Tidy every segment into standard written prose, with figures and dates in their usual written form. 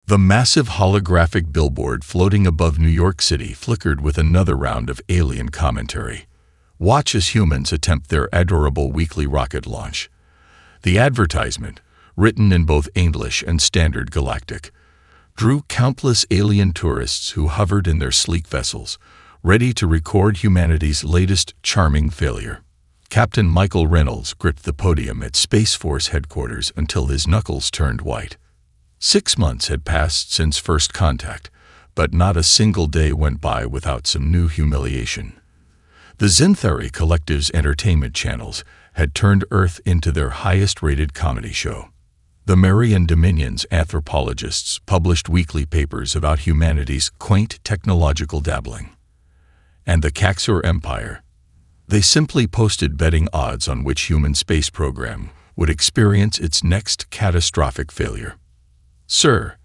The massive holographic billboard floating above New York City flickered with another round of alien commentary. Watch as humans attempt their adorable weekly rocket launch. The advertisement, written in both English and Standard Galactic, drew countless alien tourists who hovered in their sleek vessels, ready to record humanity's latest charming failure. Captain Michael Reynolds gripped the podium at Space Force headquarters until his knuckles turned white. 6 months had passed since first contact, but not a single day went by without some new humiliation. The Zinthari Collective's entertainment channels had turned Earth into their highest-rated comedy show. The Marian Dominion's anthropologists published weekly papers about humanity's quaint technological dabbling. And the Kaxor Empire, they simply posted betting odds on which human space program would experience its next catastrophic failure. "Sir,"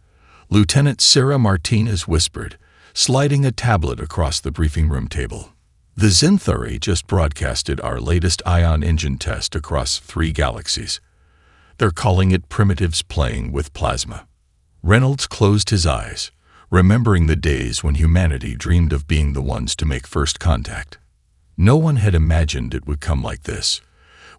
Lieutenant Sarah Martinez whispered, sliding a tablet across the briefing room table. "The Zinthari just broadcasted our latest ion engine test across 3 galaxies. They're calling it primitives playing with plasma." Reynolds closed his eyes, remembering the days when humanity dreamed of being the ones to make first contact. No one had imagined it would come like this,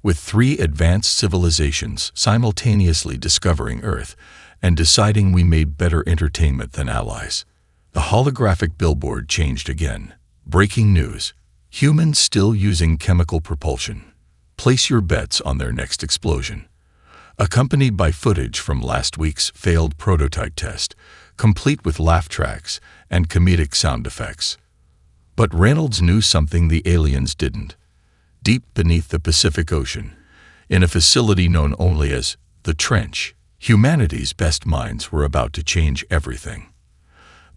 with 3 advanced civilizations simultaneously discovering Earth and deciding we made better entertainment than allies. The holographic billboard changed again. Breaking news. Humans still using chemical propulsion. Place your bets on their next explosion. Accompanied by footage from last week's failed prototype test, complete with laugh tracks and comedic sound effects. But Reynolds knew something the aliens didn't. Deep beneath the Pacific Ocean, in a facility known only as the Trench, humanity's best minds were about to change everything.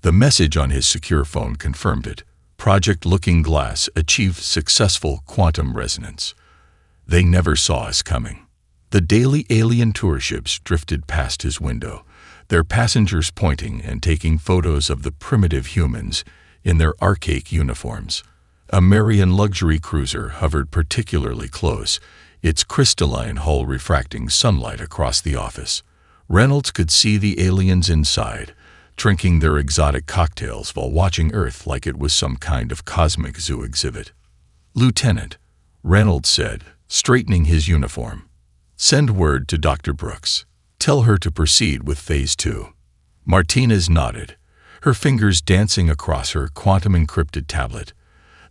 The message on his secure phone confirmed it. Project Looking Glass achieved successful quantum resonance. They never saw us coming. The daily alien tour ships drifted past his window, their passengers pointing and taking photos of the primitive humans in their archaic uniforms. A Marian luxury cruiser hovered particularly close, its crystalline hull refracting sunlight across the office. Reynolds could see the aliens inside, drinking their exotic cocktails while watching Earth like it was some kind of cosmic zoo exhibit. "Lieutenant," Reynolds said, straightening his uniform, "send word to Dr. Brooks. Tell her to proceed with Phase 2. Martinez nodded, her fingers dancing across her quantum-encrypted tablet.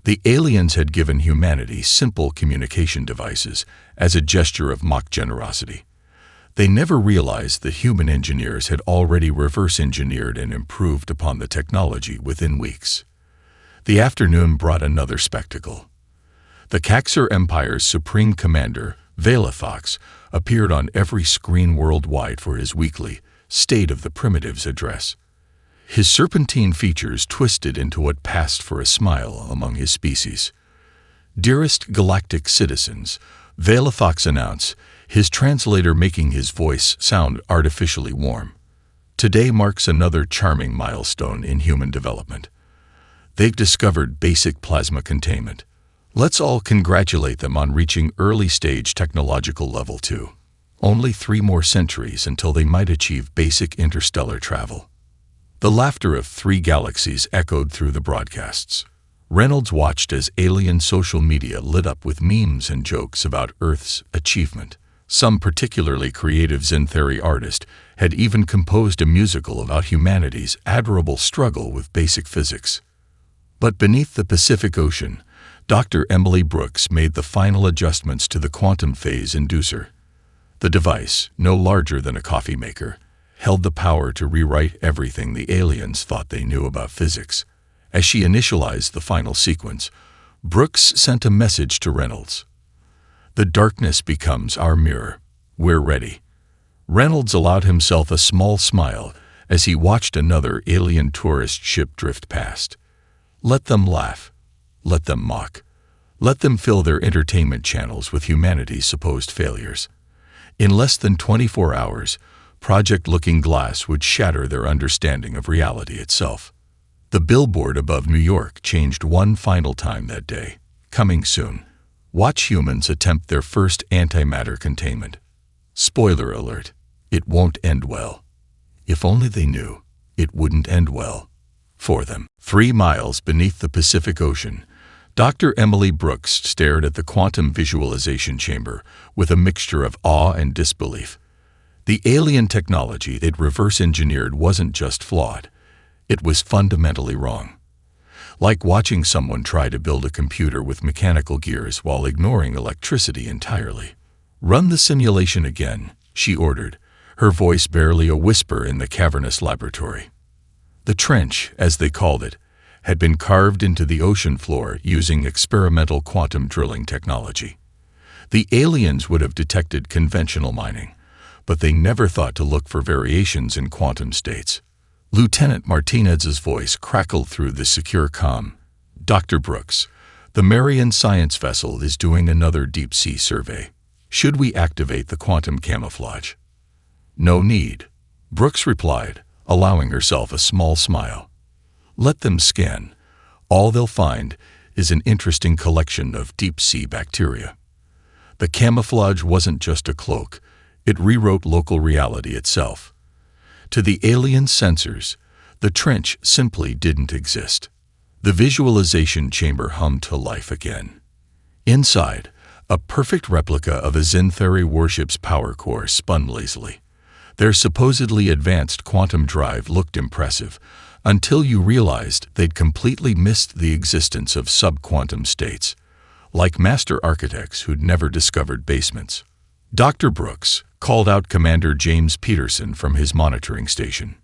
The aliens had given humanity simple communication devices as a gesture of mock generosity. They never realized the human engineers had already reverse-engineered and improved upon the technology within weeks. The afternoon brought another spectacle. The Kaxor Empire's supreme commander, Velathox, appeared on every screen worldwide for his weekly State of the Primitives address. His serpentine features twisted into what passed for a smile among his species. "Dearest galactic citizens," Velathox announced, his translator making his voice sound artificially warm. "Today marks another charming milestone in human development. They've discovered basic plasma containment. Let's all congratulate them on reaching early-stage technological level 2. Only 3 more centuries until they might achieve basic interstellar travel." The laughter of 3 galaxies echoed through the broadcasts. Reynolds watched as alien social media lit up with memes and jokes about Earth's achievement. Some particularly creative Zinthari artist had even composed a musical about humanity's admirable struggle with basic physics. But beneath the Pacific Ocean, Dr. Emily Brooks made the final adjustments to the quantum phase inducer. The device, no larger than a coffee maker, held the power to rewrite everything the aliens thought they knew about physics. As she initialized the final sequence, Brooks sent a message to Reynolds. "The darkness becomes our mirror. We're ready." Reynolds allowed himself a small smile as he watched another alien tourist ship drift past. Let them laugh. Let them mock. Let them fill their entertainment channels with humanity's supposed failures. In less than 24 hours, Project Looking Glass would shatter their understanding of reality itself. The billboard above New York changed one final time that day. Coming soon. Watch humans attempt their first antimatter containment. Spoiler alert, it won't end well. If only they knew. It wouldn't end well for them. 3 miles beneath the Pacific Ocean, Dr. Emily Brooks stared at the quantum visualization chamber with a mixture of awe and disbelief. The alien technology they'd reverse-engineered wasn't just flawed, it was fundamentally wrong. Like watching someone try to build a computer with mechanical gears while ignoring electricity entirely. "Run the simulation again," she ordered, her voice barely a whisper in the cavernous laboratory. The trench, as they called it, had been carved into the ocean floor using experimental quantum drilling technology. The aliens would have detected conventional mining, but they never thought to look for variations in quantum states. Lieutenant Martinez's voice crackled through the secure comm. "Dr. Brooks, the Marian science vessel is doing another deep-sea survey. Should we activate the quantum camouflage?" "No need," Brooks replied, allowing herself a small smile. "Let them scan. All they'll find is an interesting collection of deep-sea bacteria." The camouflage wasn't just a cloak, it rewrote local reality itself. To the alien sensors, the trench simply didn't exist. The visualization chamber hummed to life again. Inside, a perfect replica of a Zenthari warship's power core spun lazily. Their supposedly advanced quantum drive looked impressive, until you realized they'd completely missed the existence of sub-quantum states, like master architects who'd never discovered basements. Dr. Brooks called out Commander James Peterson from his monitoring station.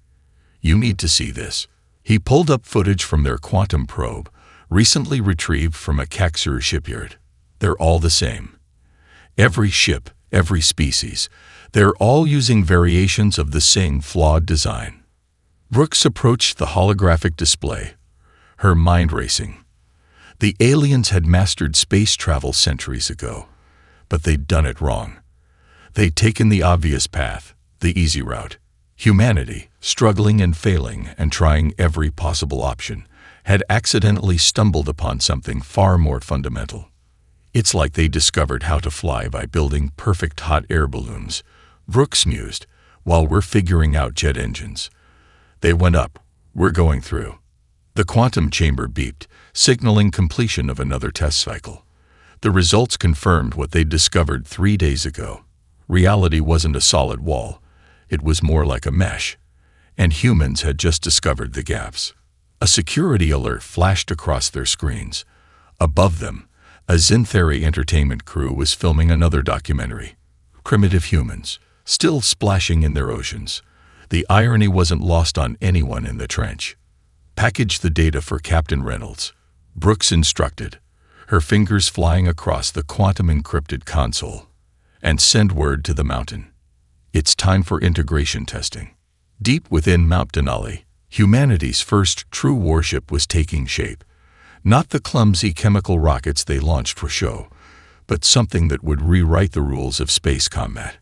"You need to see this." He pulled up footage from their quantum probe, recently retrieved from a Caxur shipyard. "They're all the same. Every ship, every species, they're all using variations of the same flawed design." Brooks approached the holographic display, her mind racing. The aliens had mastered space travel centuries ago, but they'd done it wrong. They'd taken the obvious path, the easy route. Humanity, struggling and failing and trying every possible option, had accidentally stumbled upon something far more fundamental. "It's like they discovered how to fly by building perfect hot air balloons," Brooks mused, "while we're figuring out jet engines. They went up, we're going through." The quantum chamber beeped, signaling completion of another test cycle. The results confirmed what they'd discovered 3 days ago. Reality wasn't a solid wall, it was more like a mesh, and humans had just discovered the gaps. A security alert flashed across their screens. Above them, a Zenthari entertainment crew was filming another documentary. Primitive humans, still splashing in their oceans. The irony wasn't lost on anyone in the trench. "Package the data for Captain Reynolds," Brooks instructed, her fingers flying across the quantum-encrypted console. "And send word to the mountain. It's time for integration testing." Deep within Mount Denali, humanity's first true warship was taking shape. Not the clumsy chemical rockets they launched for show, but something that would rewrite the rules of space combat.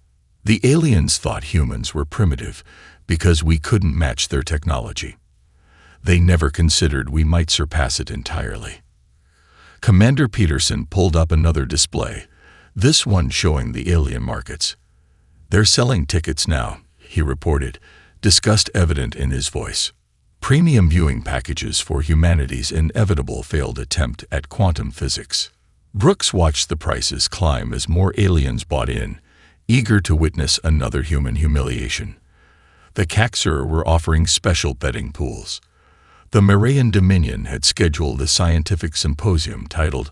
The aliens thought humans were primitive because we couldn't match their technology. They never considered we might surpass it entirely. Commander Peterson pulled up another display, this one showing the alien markets. "They're selling tickets now," he reported, disgust evident in his voice. "Premium viewing packages for humanity's inevitable failed attempt at quantum physics." Brooks watched the prices climb as more aliens bought in, eager to witness another human humiliation. The Caxur were offering special betting pools. The Marian Dominion had scheduled a scientific symposium titled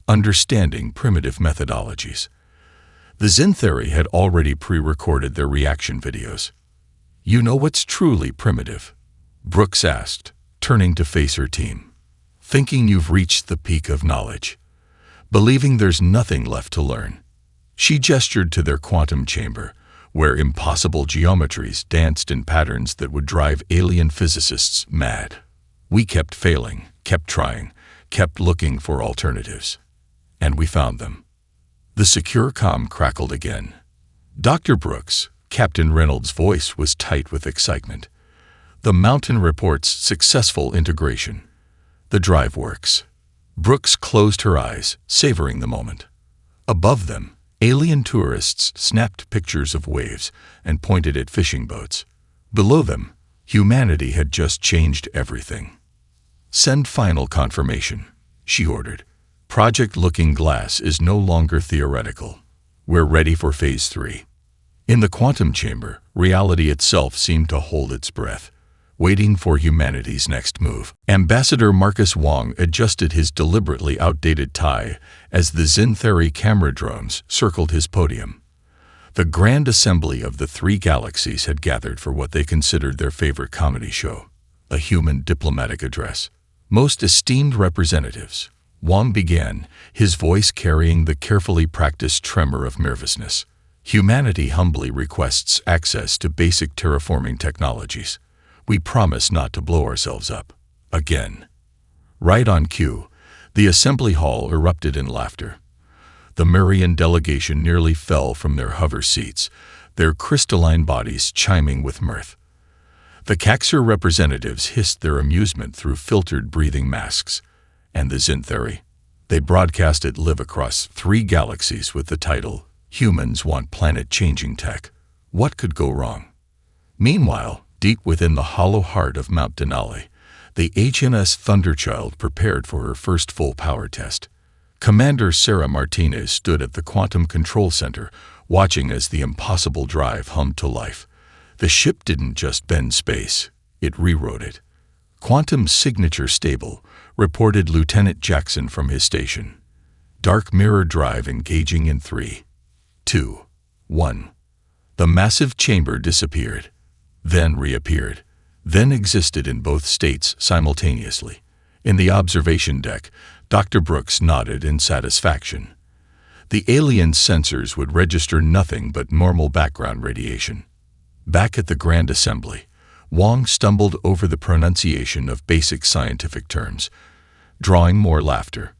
Understanding Primitive Methodologies. The Zenthari had already pre-recorded their reaction videos. "You know what's truly primitive?" Brooks asked, turning to face her team. "Thinking you've reached the peak of knowledge. Believing there's nothing left to learn." She gestured to their quantum chamber, where impossible geometries danced in patterns that would drive alien physicists mad. "We kept failing, kept trying, kept looking for alternatives. And we found them." The secure comm crackled again. "Dr. Brooks," Captain Reynolds' voice was tight with excitement. "The mountain reports successful integration. The drive works." Brooks closed her eyes, savoring the moment. Above them, alien tourists snapped pictures of waves and pointed at fishing boats. Below them, Humanity had just changed everything. "Send final confirmation," she ordered. "Project Looking Glass is no longer theoretical. We're ready for Phase 3. In the quantum chamber, reality itself seemed to hold its breath, waiting for humanity's next move. Ambassador Marcus Wong adjusted his deliberately outdated tie as the Xintheri camera drones circled his podium. The grand assembly of the 3 galaxies had gathered for what they considered their favorite comedy show, a human diplomatic address. "Most esteemed representatives," Wong began, his voice carrying the carefully practiced tremor of nervousness. "Humanity humbly requests access to basic terraforming technologies. We promise not to blow ourselves up again." Right on cue, the assembly hall erupted in laughter. The Murian delegation nearly fell from their hover seats, their crystalline bodies chiming with mirth. The Caxer representatives hissed their amusement through filtered breathing masks, and the Xintheri, they broadcasted live across 3 galaxies with the title, "Humans Want Planet-Changing Tech. What could go wrong?" Meanwhile, deep within the hollow heart of Mount Denali, the HMS Thunderchild prepared for her first full power test. Commander Sarah Martinez stood at the Quantum Control Center, watching as the impossible drive hummed to life. The ship didn't just bend space, it rewrote it. "Quantum signature stable," reported Lieutenant Jackson from his station. "Dark mirror drive engaging in 3, 2, 1. The massive chamber disappeared, then reappeared, then existed in both states simultaneously. In the observation deck, Dr. Brooks nodded in satisfaction. The alien sensors would register nothing but normal background radiation. Back at the Grand Assembly, Wong stumbled over the pronunciation of basic scientific terms, drawing more laughter.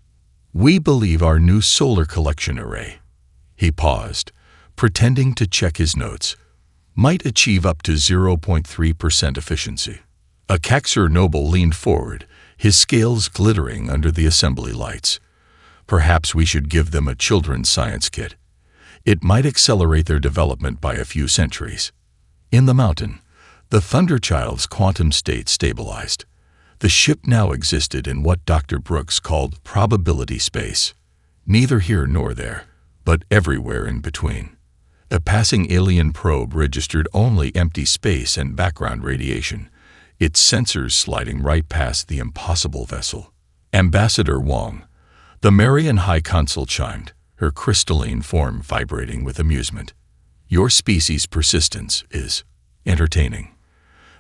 "We believe our new solar collection array," he paused, pretending to check his notes, "might achieve up to 0.3% efficiency." A Caxer noble leaned forward, his scales glittering under the assembly lights. "Perhaps we should give them a children's science kit. It might accelerate their development by a few centuries." In the mountain, the Thunderchild's quantum state stabilized. The ship now existed in what Dr. Brooks called probability space, neither here nor there, but everywhere in between. A passing alien probe registered only empty space and background radiation, its sensors sliding right past the impossible vessel. Ambassador Wong, the Marian High Consul, chimed, her crystalline form vibrating with amusement. "Your species' persistence is entertaining.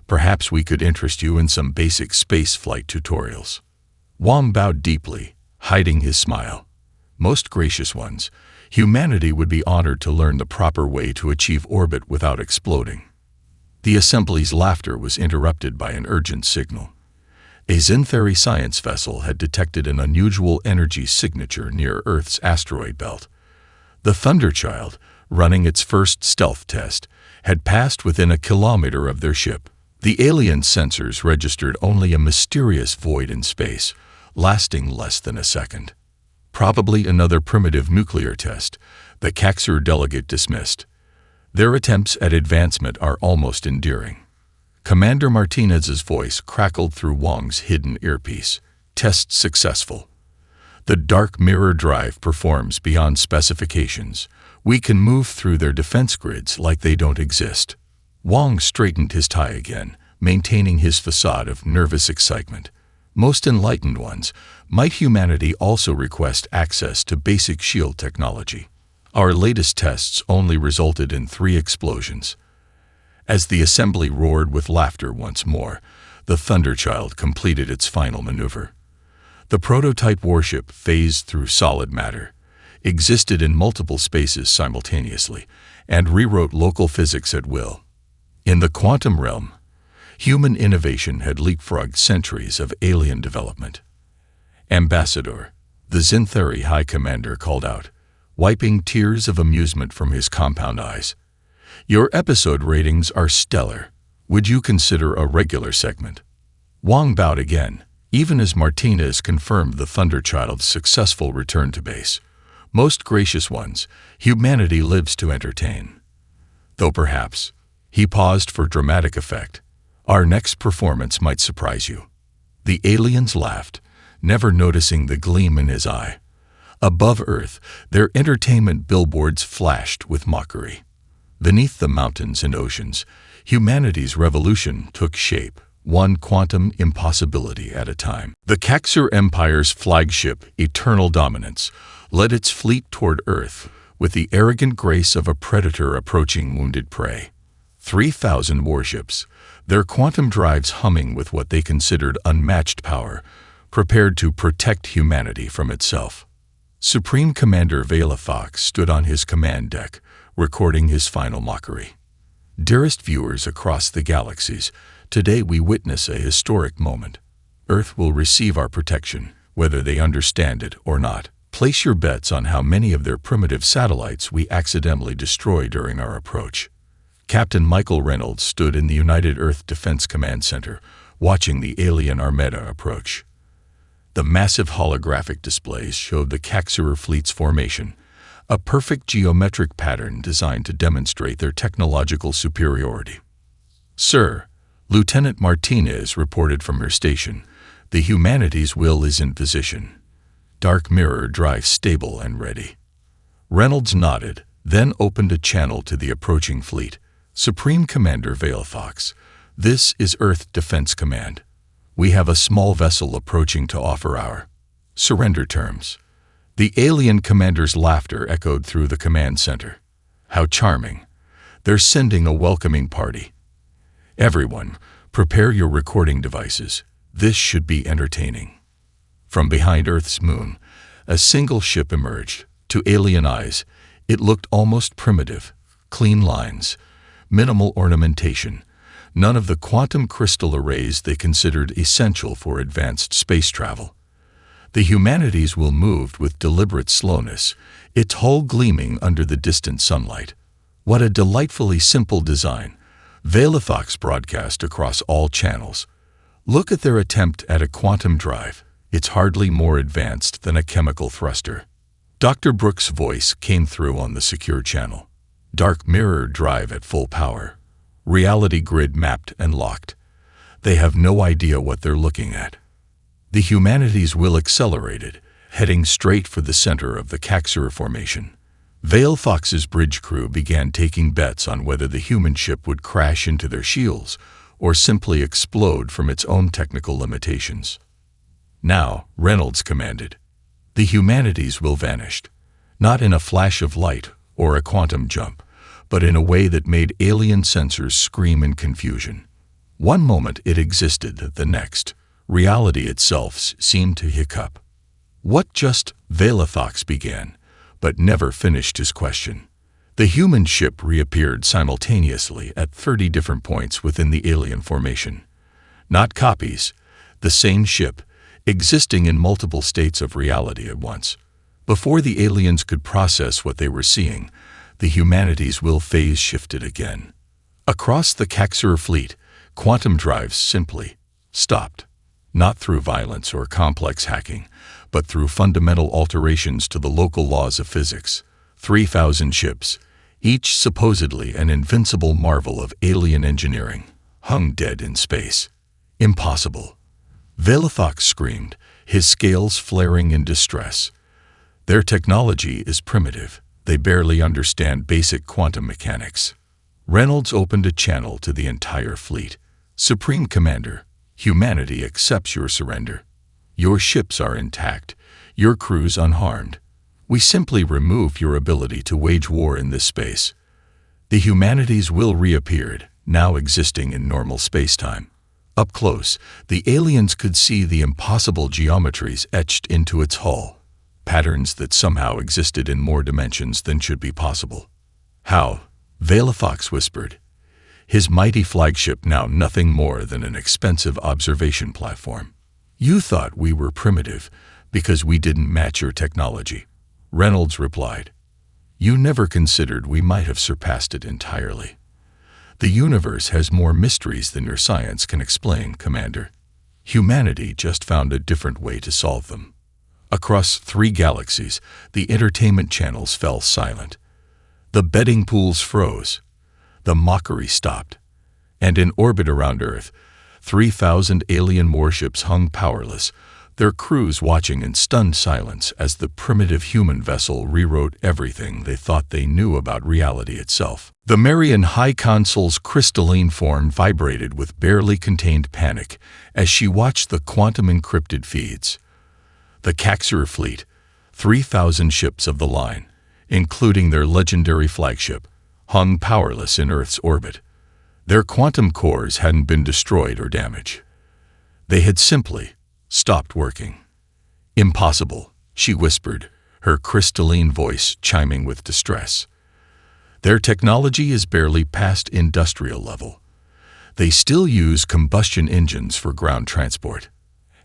Perhaps we could interest you in some basic space flight tutorials." Wong bowed deeply, hiding his smile. "Most gracious ones, humanity would be honored to learn the proper way to achieve orbit without exploding." The assembly's laughter was interrupted by an urgent signal. A Xintheri science vessel had detected an unusual energy signature near Earth's asteroid belt. The Thunderchild, running its first stealth test, had passed within a kilometer of their ship. The alien sensors registered only a mysterious void in space, lasting less than a second. "Probably another primitive nuclear test," the Caxer delegate dismissed. "Their attempts at advancement are almost endearing." Commander Martinez's voice crackled through Wong's hidden earpiece. "Test successful. The dark mirror drive performs beyond specifications. We can move through their defense grids like they don't exist." Wong straightened his tie again, maintaining his facade of nervous excitement. "Most enlightened ones, might humanity also request access to basic shield technology? Our latest tests only resulted in 3 explosions." As the assembly roared with laughter once more, the Thunderchild completed its final maneuver. The prototype warship phased through solid matter, existed in multiple spaces simultaneously, and rewrote local physics at will. In the quantum realm, human innovation had leapfrogged centuries of alien development. "Ambassador," the Xintheri High Commander called out, wiping tears of amusement from his compound eyes. "Your episode ratings are stellar. Would you consider a regular segment?" Wong bowed again, even as Martinez confirmed the Thunderchild's successful return to base. "Most gracious ones, humanity lives to entertain." Though perhaps, he paused for dramatic effect, Our next performance might surprise you." The aliens laughed, never noticing the gleam in his eye. Above Earth, their entertainment billboards flashed with mockery. Beneath the mountains and oceans, humanity's revolution took shape, one quantum impossibility at a time. The Caxar Empire's flagship, Eternal Dominance, led its fleet toward Earth with the arrogant grace of a predator approaching wounded prey. 3,000 warships, their quantum drives humming with what they considered unmatched power, prepared to protect humanity from itself. Supreme Commander Valifax stood on his command deck, recording his final mockery. Dearest viewers across the galaxies, today we witness a historic moment. Earth will receive our protection, whether they understand it or not. Place your bets on how many of their primitive satellites we accidentally destroy during our approach. Captain Michael Reynolds stood in the United Earth Defense Command Center, watching the alien armada approach. The massive holographic displays showed the Caxar fleet's formation, a perfect geometric pattern designed to demonstrate their technological superiority. "Sir," Lieutenant Martinez reported from her station, "the humanity's will is in position. Dark Mirror drive stable and ready." Reynolds nodded, then opened a channel to the approaching fleet. "Supreme Commander Valifax, this is Earth Defense Command. We have a small vessel approaching to offer our surrender terms." The alien commander's laughter echoed through the command center. "How charming. They're sending a welcoming party. Everyone, prepare your recording devices. This should be entertaining." From behind Earth's moon, a single ship emerged. To alien eyes, it looked almost primitive. Clean lines, minimal ornamentation, none of the quantum crystal arrays they considered essential for advanced space travel. The humanities will move with deliberate slowness, its hull gleaming under the distant sunlight. "What a delightfully simple design," Valifax broadcast across all channels. "Look at their attempt at a quantum drive. It's hardly more advanced than a chemical thruster." Dr. Brooks' voice came through on the secure channel. "Dark Mirror drive at full power. Reality grid mapped and locked. They have no idea what they're looking at." The humanities will accelerated, heading straight for the center of the Caxar formation. Valifax's bridge crew began taking bets on whether the human ship would crash into their shields or simply explode from its own technical limitations. "Now," Reynolds commanded, "the humanities will vanish, not in a flash of light or a quantum jump, but in a way that made alien sensors scream in confusion. One moment it existed, the next, reality itself seemed to hiccup. What just? Valifax began, but never finished his question. The human ship reappeared simultaneously at 30 different points within the alien formation. Not copies, the same ship, existing in multiple states of reality at once. Before the aliens could process what they were seeing, the humanities' will phase shifted again. Across the Caxar fleet, quantum drives simply stopped. Not through violence or complex hacking, but through fundamental alterations to the local laws of physics. 3,000 ships, each supposedly an invincible marvel of alien engineering, hung dead in space. Impossible. Valifax screamed, his scales flaring in distress. Their technology is primitive. They barely understand basic quantum mechanics. Reynolds opened a channel to the entire fleet. "Supreme Commander, humanity accepts your surrender. Your ships are intact, your crews unharmed. We simply remove your ability to wage war in this space. The humanities will reappear, now existing in normal spacetime." Up close, the aliens could see the impossible geometries etched into its hull, patterns that somehow existed in more dimensions than should be possible. "How?" Valifax whispered, his mighty flagship now nothing more than an expensive observation platform. "You thought we were primitive because we didn't match your technology," Reynolds replied. "You never considered we might have surpassed it entirely. The universe has more mysteries than your science can explain, Commander. Humanity just found a different way to solve them." Across 3 galaxies, the entertainment channels fell silent. The betting pools froze. The mockery stopped. And in orbit around Earth, 3,000 alien warships hung powerless, their crews watching in stunned silence as the primitive human vessel rewrote everything they thought they knew about reality itself. The Marian High Consul's crystalline form vibrated with barely contained panic as she watched the quantum-encrypted feeds. The Caxur fleet, 3,000 ships of the line, including their legendary flagship, hung powerless in Earth's orbit. Their quantum cores hadn't been destroyed or damaged. They had simply stopped working. "Impossible," she whispered, her crystalline voice chiming with distress. "Their technology is barely past industrial level. They still use combustion engines for ground transport."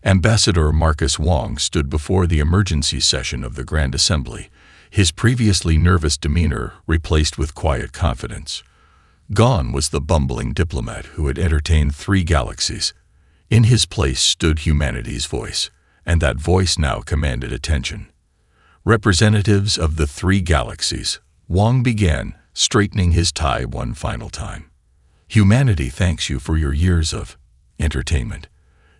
Ambassador Marcus Wong stood before the emergency session of the Grand Assembly, his previously nervous demeanor replaced with quiet confidence. Gone was the bumbling diplomat who had entertained 3 galaxies. In his place stood humanity's voice, and that voice now commanded attention. "Representatives of the 3 galaxies," Wong began, straightening his tie one final time. "Humanity thanks you for your years of entertainment.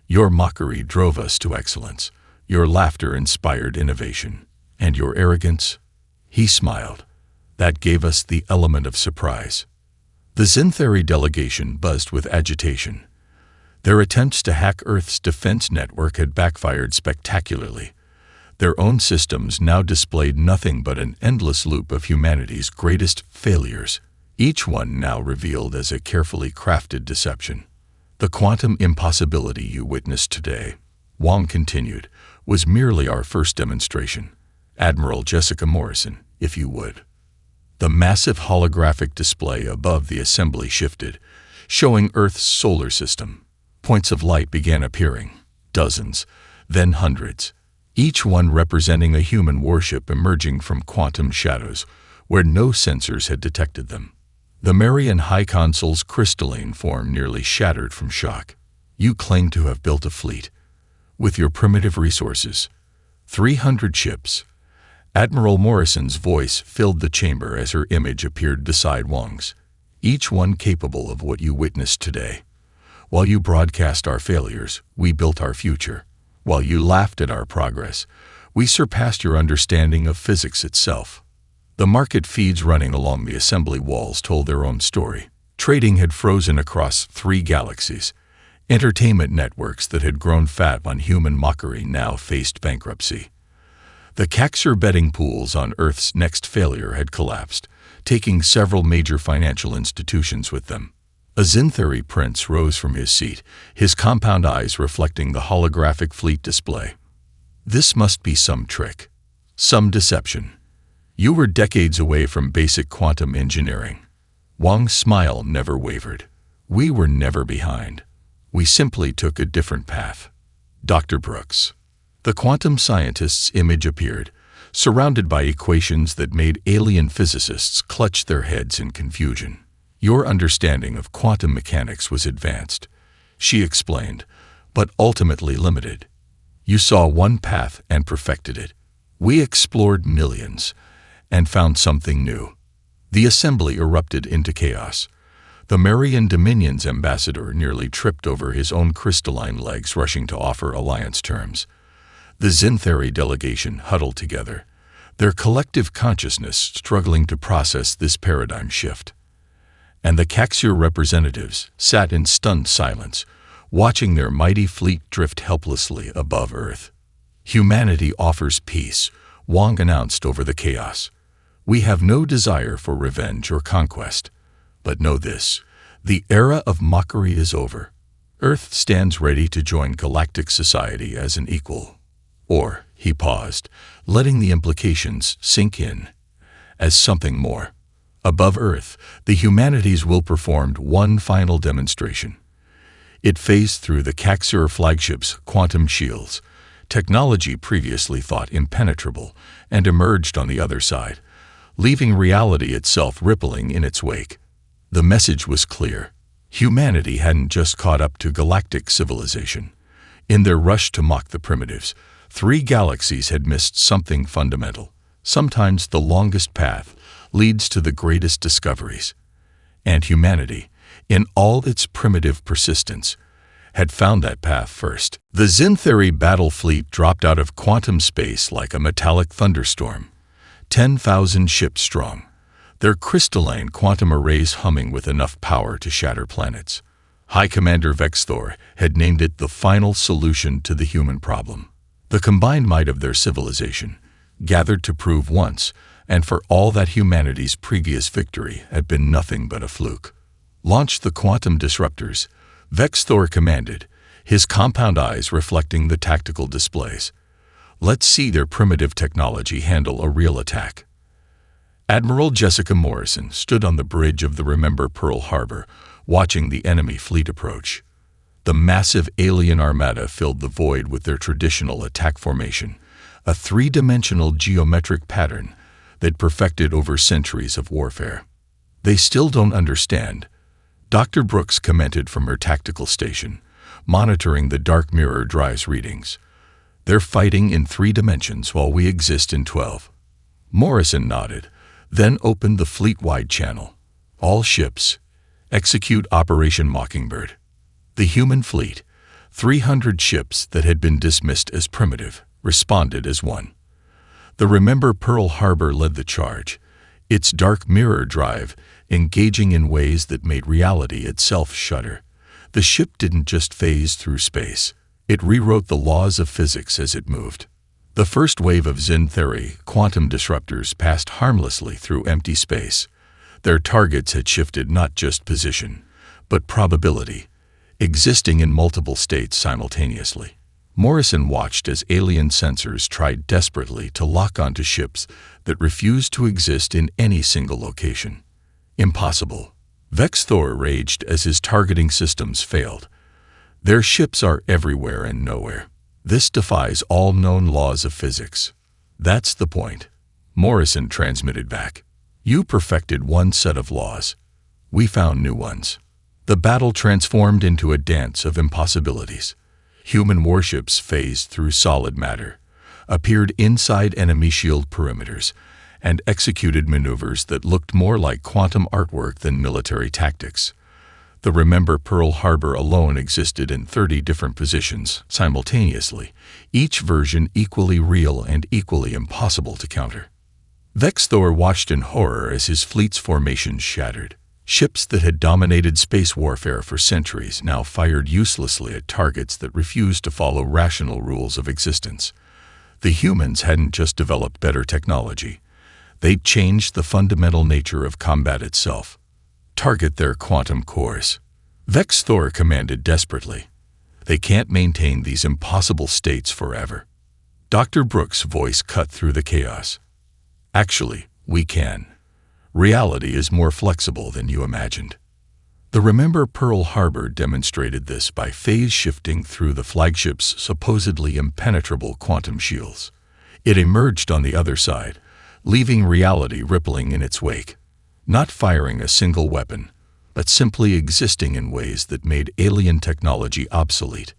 Your mockery drove us to excellence. Your laughter inspired innovation. And your arrogance?" He smiled. "That gave us the element of surprise." The Zinthari delegation buzzed with agitation. Their attempts to hack Earth's defense network had backfired spectacularly. Their own systems now displayed nothing but an endless loop of humanity's greatest failures, each one now revealed as a carefully crafted deception. "The quantum impossibility you witnessed today," Wong continued, "was merely our first demonstration. Admiral Jessica Morrison, if you would." The massive holographic display above the assembly shifted, showing Earth's solar system. Points of light began appearing, dozens, then hundreds, each one representing a human warship emerging from quantum shadows where no sensors had detected them. The Marian High Consul's crystalline form nearly shattered from shock. "You claim to have built a fleet. With your primitive resources. 300 ships." Admiral Morrison's voice filled the chamber as her image appeared beside Wong's. "Each one capable of what you witnessed today. While you broadcast our failures, we built our future. While you laughed at our progress, we surpassed your understanding of physics itself." The market feeds running along the assembly walls told their own story. Trading had frozen across 3 galaxies. Entertainment networks that had grown fat on human mockery now faced bankruptcy. The Caxur betting pools on Earth's next failure had collapsed, taking several major financial institutions with them. A Zinthari prince rose from his seat, his compound eyes reflecting the holographic fleet display. "This must be some trick. Some deception. You were decades away from basic quantum engineering." Wong's smile never wavered. "We were never behind. We simply took a different path." "Dr. Brooks." The quantum scientist's image appeared, surrounded by equations that made alien physicists clutch their heads in confusion. "Your understanding of quantum mechanics was advanced," she explained, "but ultimately limited. You saw one path and perfected it. We explored millions and found something new." The assembly erupted into chaos. The Marian Dominion's ambassador nearly tripped over his own crystalline legs rushing to offer alliance terms. The Zinthari delegation huddled together, their collective consciousness struggling to process this paradigm shift. And the Caxur representatives sat in stunned silence, watching their mighty fleet drift helplessly above Earth. "Humanity offers peace," Wong announced over the chaos. "We have no desire for revenge or conquest. But know this, the era of mockery is over. Earth stands ready to join galactic society as an equal." Or, he paused, letting the implications sink in, as something more. Above Earth, the humanities will perform one final demonstration. It phased through the Caxur flagship's quantum shields, technology previously thought impenetrable, and emerged on the other side, leaving reality itself rippling in its wake. The message was clear. Humanity hadn't just caught up to galactic civilization. In their rush to mock the primitives, 3 galaxies had missed something fundamental. Sometimes the longest path leads to the greatest discoveries. And humanity, in all its primitive persistence, had found that path first. The Xyntheri battle fleet dropped out of quantum space like a metallic thunderstorm, 10,000 ships strong, their crystalline quantum arrays humming with enough power to shatter planets. High Commander Vexthor had named it the final solution to the human problem. The combined might of their civilization, gathered to prove once and for all that humanity's previous victory had been nothing but a fluke. Launch the quantum disruptors, Vexthor commanded, his compound eyes reflecting the tactical displays. Let's see their primitive technology handle a real attack. Admiral Jessica Morrison stood on the bridge of the Remember Pearl Harbor, watching the enemy fleet approach. The massive alien armada filled the void with their traditional attack formation, a three-dimensional geometric pattern they'd perfected over centuries of warfare. They still don't understand, Dr. Brooks commented from her tactical station, monitoring the dark mirror drive's readings. They're fighting in 3 dimensions while we exist in 12. Morrison nodded, then opened the fleet-wide channel. All ships, execute Operation Mockingbird. The human fleet, 300 ships that had been dismissed as primitive, responded as one. The Remember Pearl Harbor led the charge, its dark mirror drive engaging in ways that made reality itself shudder. The ship didn't just phase through space. It rewrote the laws of physics as it moved. The first wave of Xyntheri quantum disruptors passed harmlessly through empty space. Their targets had shifted not just position, but probability, existing in multiple states simultaneously. Morrison watched as alien sensors tried desperately to lock onto ships that refused to exist in any single location. Impossible. Vexthor raged as his targeting systems failed. Their ships are everywhere and nowhere. This defies all known laws of physics. That's the point. Morrison transmitted back. You perfected one set of laws. We found new ones. The battle transformed into a dance of impossibilities. Human warships phased through solid matter, appeared inside enemy shield perimeters, and executed maneuvers that looked more like quantum artwork than military tactics. The Remember Pearl Harbor alone existed in 30 different positions simultaneously, each version equally real and equally impossible to counter. Vexthor watched in horror as his fleet's formations shattered. Ships that had dominated space warfare for centuries now fired uselessly at targets that refused to follow rational rules of existence. The humans hadn't just developed better technology. They'd changed the fundamental nature of combat itself. Target their quantum cores. Vexthor commanded desperately. They can't maintain these impossible states forever. Dr. Brooks' voice cut through the chaos. Actually, we can. Reality is more flexible than you imagined. The Remember Pearl Harbor demonstrated this by phase shifting through the flagship's supposedly impenetrable quantum shields. It emerged on the other side, leaving reality rippling in its wake, not firing a single weapon, but simply existing in ways that made alien technology obsolete.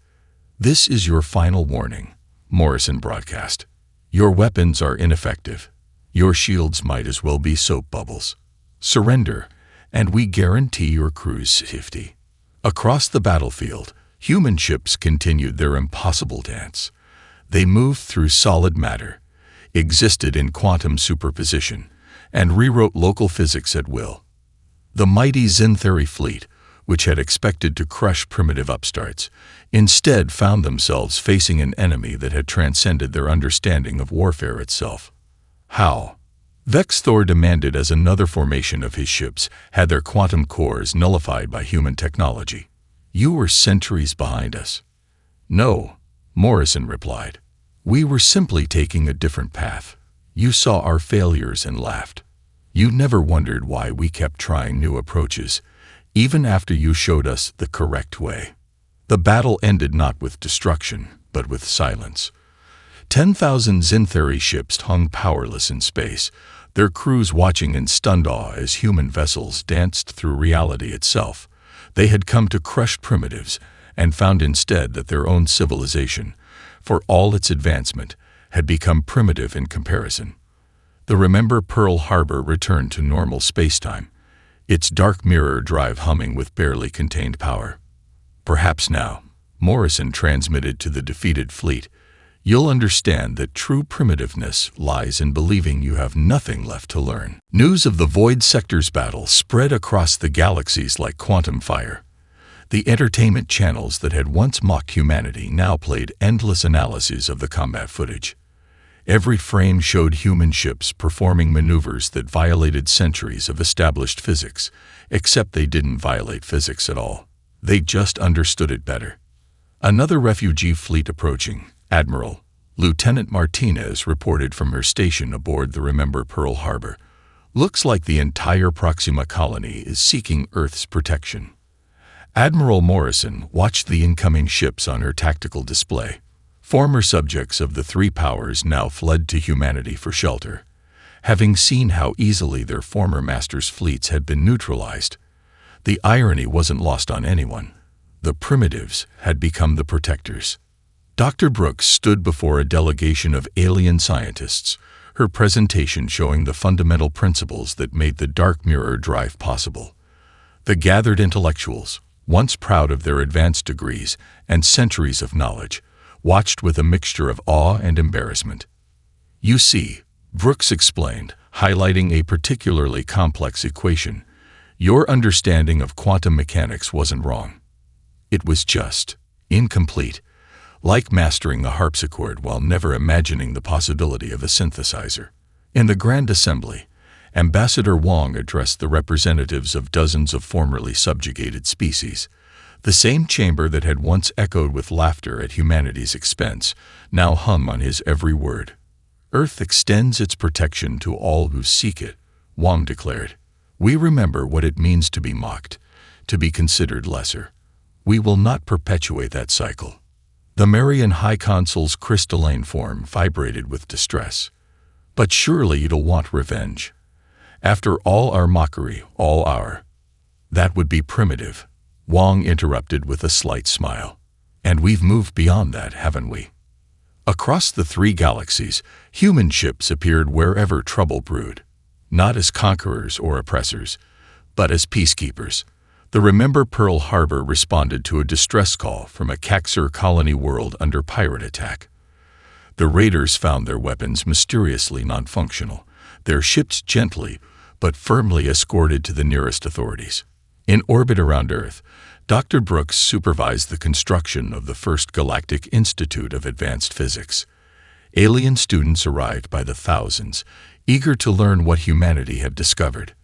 This is your final warning, Morrison broadcast. Your weapons are ineffective. Your shields might as well be soap bubbles. Surrender, and we guarantee your crew's safety. Across the battlefield, human ships continued their impossible dance. They moved through solid matter, existed in quantum superposition, and rewrote local physics at will. The mighty Xyntheri fleet, which had expected to crush primitive upstarts, instead found themselves facing an enemy that had transcended their understanding of warfare itself. How? Vexthor demanded as another formation of his ships had their quantum cores nullified by human technology. You were centuries behind us. No, Morrison replied. We were simply taking a different path. You saw our failures and laughed. You never wondered why we kept trying new approaches, even after you showed us the correct way. The battle ended not with destruction, but with silence. 10,000 Xyntheri ships hung powerless in space, their crews watching in stunned awe as human vessels danced through reality itself. They had come to crush primitives and found instead that their own civilization, for all its advancement, had become primitive in comparison. The Remember Pearl Harbor returned to normal spacetime, its dark mirror drive humming with barely contained power. Perhaps now, Morrison transmitted to the defeated fleet, you'll understand that true primitiveness lies in believing you have nothing left to learn. News of the Void Sector's battle spread across the galaxies like quantum fire. The entertainment channels that had once mocked humanity now played endless analyses of the combat footage. Every frame showed human ships performing maneuvers that violated centuries of established physics, except they didn't violate physics at all. They just understood it better. Another refugee fleet approaching, Admiral Lieutenant Martinez reported from her station aboard the Remember Pearl Harbor. Looks like the entire Proxima colony is seeking Earth's protection. Admiral Morrison watched the incoming ships on her tactical display. Former subjects of the three powers now fled to humanity for shelter, having seen how easily their former masters' fleets had been neutralized. The irony wasn't lost on anyone. The primitives had become the protectors. Dr. Brooks stood before a delegation of alien scientists, her presentation showing the fundamental principles that made the dark mirror drive possible. The gathered intellectuals, once proud of their advanced degrees and centuries of knowledge, watched with a mixture of awe and embarrassment. You see, Brooks explained, highlighting a particularly complex equation, your understanding of quantum mechanics wasn't wrong. It was just incomplete, like mastering a harpsichord while never imagining the possibility of a synthesizer. In the Grand Assembly, Ambassador Wong addressed the representatives of dozens of formerly subjugated species. The same chamber that had once echoed with laughter at humanity's expense now hum on his every word. Earth extends its protection to all who seek it, Wong declared. We remember what it means to be mocked, to be considered lesser. We will not perpetuate that cycle. The Marian High Consul's crystalline form vibrated with distress. But surely you'll want revenge. After all our mockery, all our... That would be primitive, Wong interrupted with a slight smile. And we've moved beyond that, haven't we? Across the three galaxies, human ships appeared wherever trouble brewed, not as conquerors or oppressors, but as peacekeepers. The Remember Pearl Harbor responded to a distress call from a Caxer colony world under pirate attack. The raiders found their weapons mysteriously non-functional, their ships gently but firmly escorted to the nearest authorities. In orbit around Earth, Dr. Brooks supervised the construction of the first Galactic Institute of Advanced Physics. Alien students arrived by the thousands, eager to learn what humanity had discovered.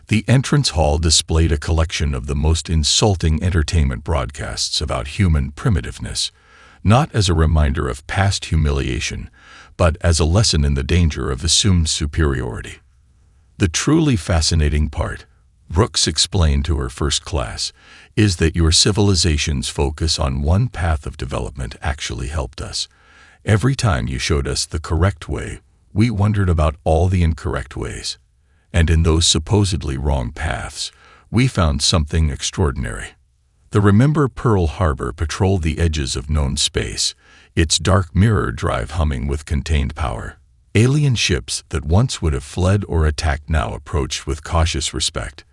The entrance hall displayed a collection of the most insulting entertainment broadcasts about human primitiveness, not as a reminder of past humiliation, but as a lesson in the danger of assumed superiority. The truly fascinating part, Brooks explained to her first class, is that your civilization's focus on one path of development actually helped us. Every time you showed us the correct way, we wondered about all the incorrect ways. And in those supposedly wrong paths, we found something extraordinary. The Remember Pearl Harbor patrolled the edges of known space, its dark mirror drive humming with contained power. Alien ships that once would have fled or attacked now approached with cautious respect.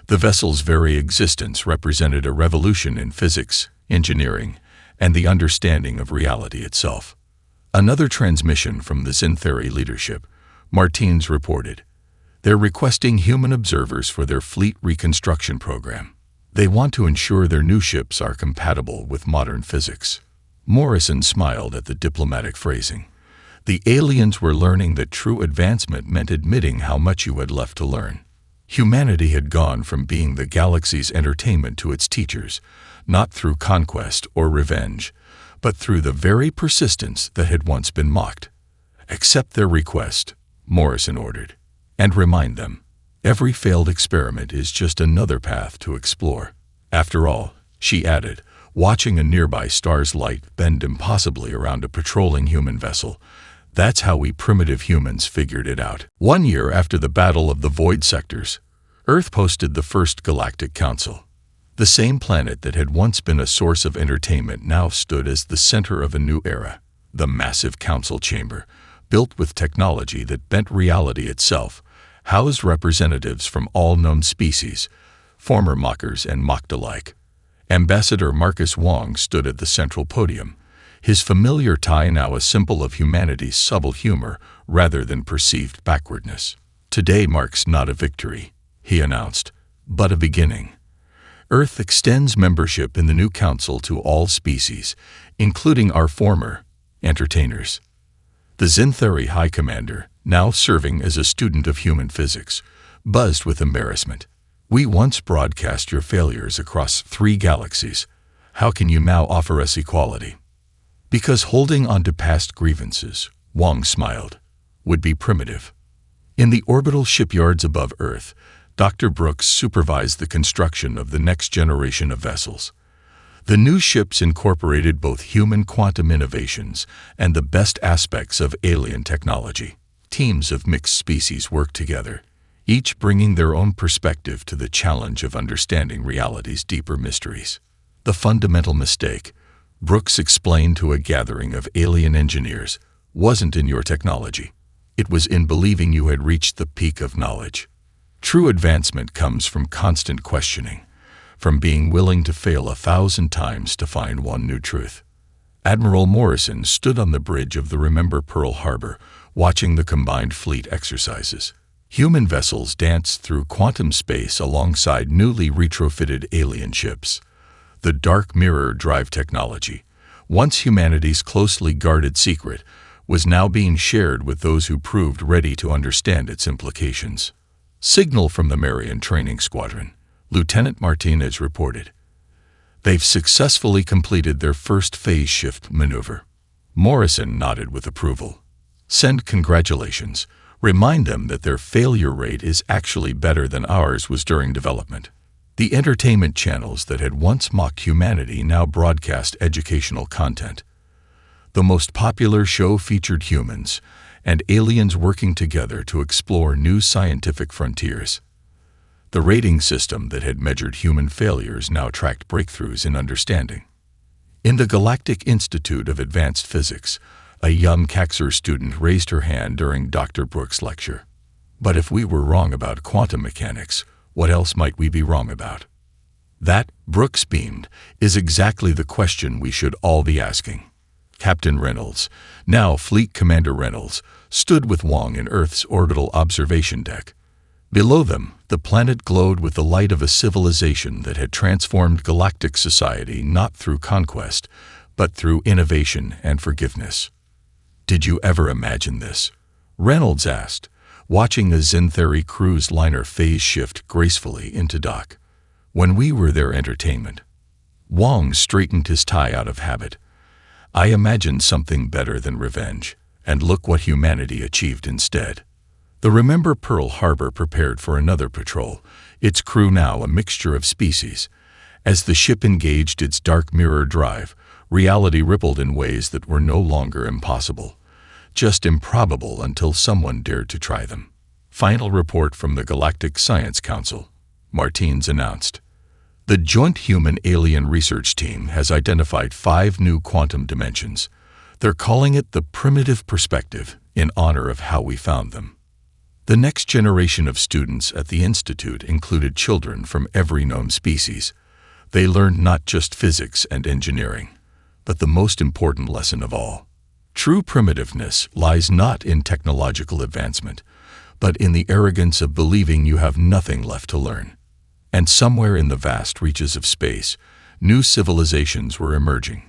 The vessel's very existence represented a revolution in physics, engineering, and the understanding of reality itself. Another transmission from the Zintheri leadership, Martins reported. They're requesting human observers for their fleet reconstruction program. They want to ensure their new ships are compatible with modern physics. Morrison smiled at the diplomatic phrasing. The aliens were learning that true advancement meant admitting how much you had left to learn. Humanity had gone from being the galaxy's entertainment to its teachers, not through conquest or revenge, but through the very persistence that had once been mocked. Accept their request, Morrison ordered, and remind them, every failed experiment is just another path to explore. After all, she added, watching a nearby star's light bend impossibly around a patrolling human vessel, that's how we primitive humans figured it out. 1 year after the Battle of the Void Sectors, Earth hosted the first Galactic Council. The same planet that had once been a source of entertainment now stood as the center of a new era. The massive council chamber, built with technology that bent reality itself, housed representatives from all known species, former mockers and mocked alike. Ambassador Marcus Wong stood at the central podium, his familiar tie now a symbol of humanity's subtle humor rather than perceived backwardness. "Today marks not a victory," he announced, "but a beginning. Earth extends membership in the new council to all species, including our former entertainers." The Xanthari High Commander, now serving as a student of human physics, buzzed with embarrassment. "We once broadcast your failures across 3 galaxies. How can you now offer us equality?" "Because holding on to past grievances," Wong smiled, "would be primitive." In the orbital shipyards above Earth, Dr. Brooks supervised the construction of the next generation of vessels. The new ships incorporated both human quantum innovations and the best aspects of alien technology. Teams of mixed species worked together, each bringing their own perspective to the challenge of understanding reality's deeper mysteries. "The fundamental mistake," Brooks explained to a gathering of alien engineers, "wasn't in your technology. It was in believing you had reached the peak of knowledge. True advancement comes from constant questioning, from being willing to fail 1,000 times to find one new truth." Admiral Morrison stood on the bridge of the Remember Pearl Harbor, watching the combined fleet exercises. Human vessels danced through quantum space alongside newly retrofitted alien ships. The dark mirror drive technology, once humanity's closely guarded secret, was now being shared with those who proved ready to understand its implications. Signal from the Marion Training Squadron, Lieutenant Martinez reported. "They've successfully completed their first phase shift maneuver." Morrison nodded with approval. "Send congratulations. Remind them that their failure rate is actually better than ours was during development." The entertainment channels that had once mocked humanity now broadcast educational content. The most popular show featured humans and aliens working together to explore new scientific frontiers. The rating system that had measured human failures now tracked breakthroughs in understanding. In the Galactic Institute of Advanced Physics, a young Caxer student raised her hand during Dr. Brooks' lecture. "But if we were wrong about quantum mechanics, what else might we be wrong about?" "That," Brooks beamed, "is exactly the question we should all be asking." Captain Reynolds, now Fleet Commander Reynolds, stood with Wong in Earth's orbital observation deck. Below them, the planet glowed with the light of a civilization that had transformed galactic society not through conquest, but through innovation and forgiveness. "Did you ever imagine this?" Reynolds asked, watching a Xanthari cruise liner phase shift gracefully into dock. "When we were their entertainment." Wong straightened his tie out of habit. "I imagined something better than revenge, and look what humanity achieved instead." The Remember Pearl Harbor prepared for another patrol, its crew now a mixture of species. As the ship engaged its dark mirror drive, reality rippled in ways that were no longer impossible, just improbable until someone dared to try them. "Final report from the Galactic Science Council," Martins announced. "The Joint Human-Alien Research Team has identified 5 new quantum dimensions. They're calling it the primitive perspective, in honor of how we found them." The next generation of students at the Institute included children from every known species. They learned not just physics and engineering, but the most important lesson of all. True primitiveness lies not in technological advancement, but in the arrogance of believing you have nothing left to learn. And somewhere in the vast reaches of space, new civilizations were emerging.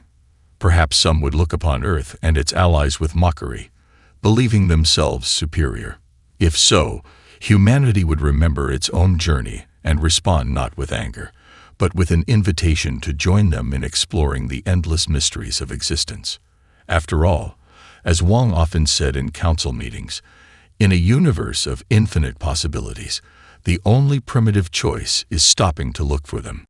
Perhaps some would look upon Earth and its allies with mockery, believing themselves superior. If so, humanity would remember its own journey and respond not with anger, but with an invitation to join them in exploring the endless mysteries of existence. After all, as Wong often said in council meetings, in a universe of infinite possibilities, the only primitive choice is stopping to look for them.